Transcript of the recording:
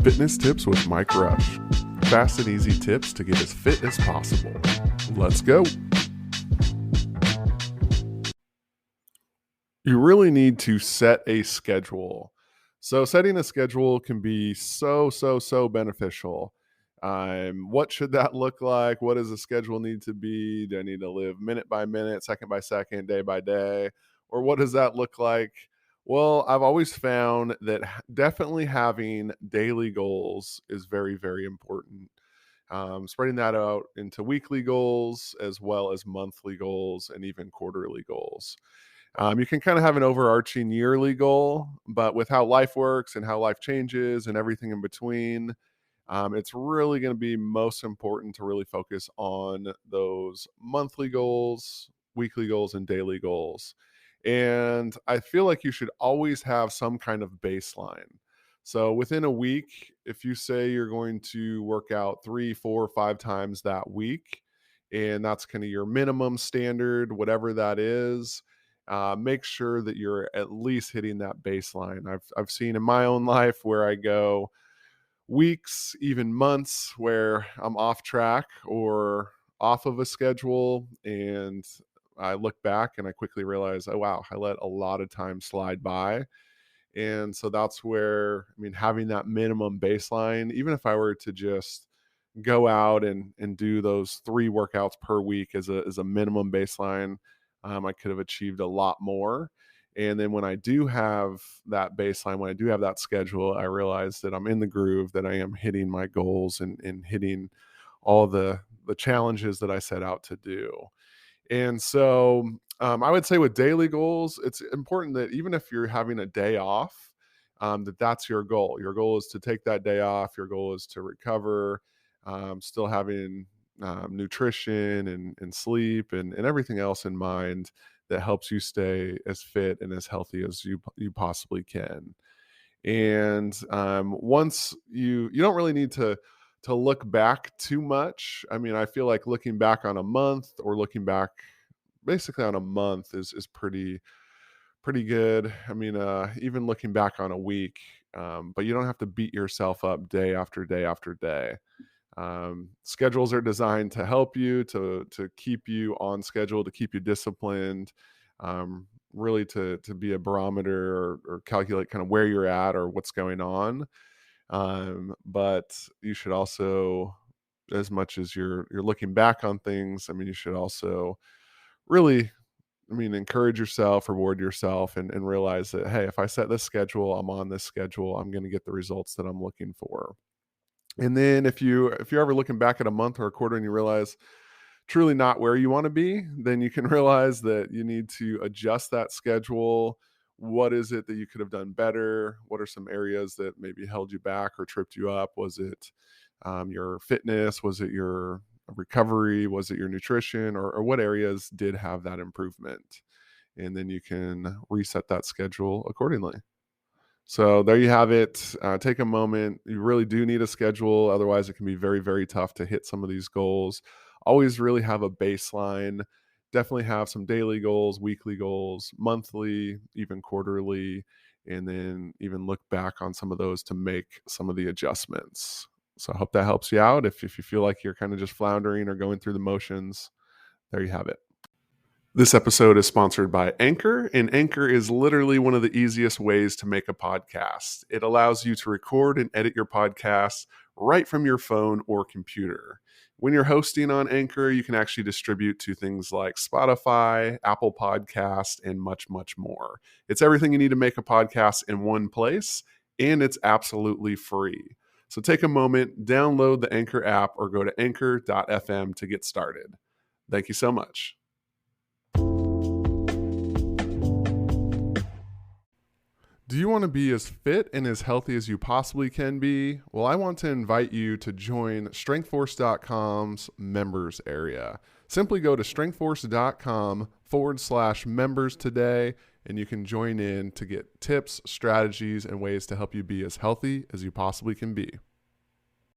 Fitness Tips with Mike Rush. Fast and easy tips to get as fit as possible. Let's go. You really need to set a schedule. So setting a schedule can be so beneficial. What should that look like? What does the schedule need to be? Do I need to live minute by minute, second by second, day by day? Or what does that look like? Well, I've always found that definitely having daily goals is very important. Spreading that out into weekly goals as well as monthly goals and even quarterly goals. You can kind of have an overarching yearly goal, but with how life works and how life changes and everything in between, it's really going to be most important to really focus on those monthly goals, weekly goals, and daily goals. And I feel like you should always have some kind of baseline. So within a week, if you say you're going to work out 3, 4, 5 times that week, and that's kind of your minimum standard, whatever that is, make sure that you're at least hitting that baseline. I've seen in my own life where I go weeks, even months, where I'm off track or off of a schedule, and I look back and I quickly realize, oh wow, I let a lot of time slide by. And so that's where, I mean, having that minimum baseline, even if I were to just go out and do those 3 workouts per week as a minimum baseline, I could have achieved a lot more. And then when I do have that baseline, when I do have that schedule, I realize that I'm in the groove, that I am hitting my goals and hitting all the challenges that I set out to do. And so I would say with daily goals, it's important that even if you're having a day off, that's your goal. Your goal is to take that day off. Your goal is to recover, still having nutrition and sleep and everything else in mind that helps you stay as fit and as healthy as you possibly can. And once you don't really need to look back too much. I mean, I feel like looking back on a month or looking back basically on a month is pretty good. I mean, even looking back on a week, but you don't have to beat yourself up day after day after day. Schedules are designed to help you to keep you on schedule, to keep you disciplined, really to be a barometer or calculate kind of where you're at or what's going on. But you should also, as much as you're looking back on things, I mean, you should also really, I mean, encourage yourself, reward yourself, and realize that, hey, if I set this schedule, I'm on this schedule, I'm going to get the results that I'm looking for. And then if you're ever looking back at a month or a quarter and you realize truly not where you want to be, then you can realize that you need to adjust that schedule. What is it that you could have done better? What are some areas that maybe held you back or tripped you up? Was it your fitness? Was it your recovery? Was it your nutrition? Or what areas did have that improvement? And then you can reset that schedule accordingly. So there you have it. Take a moment. You really do need a schedule. Otherwise, it can be very tough to hit some of these goals. Always really have a baseline. Definitely have some daily goals, weekly goals, monthly, even quarterly, and then even look back on some of those to make some of the adjustments. So I hope that helps you out. If you feel like you're kind of just floundering or going through the motions, there you have it. This episode is sponsored by Anchor, and Anchor is literally one of the easiest ways to make a podcast. It allows you to record and edit your podcast right from your phone or computer. When you're hosting on Anchor, you can actually distribute to things like Spotify, Apple Podcast, and much more. It's everything you need to make a podcast in one place, and it's absolutely free. So take a moment, download the Anchor app, or go to anchor.fm to get started. Thank you so much. Do you want to be as fit and as healthy as you possibly can be? Well, I want to invite you to join StrengthForce.com's members area. Simply go to StrengthForce.com/members today, and you can join in to get tips, strategies, and ways to help you be as healthy as you possibly can be.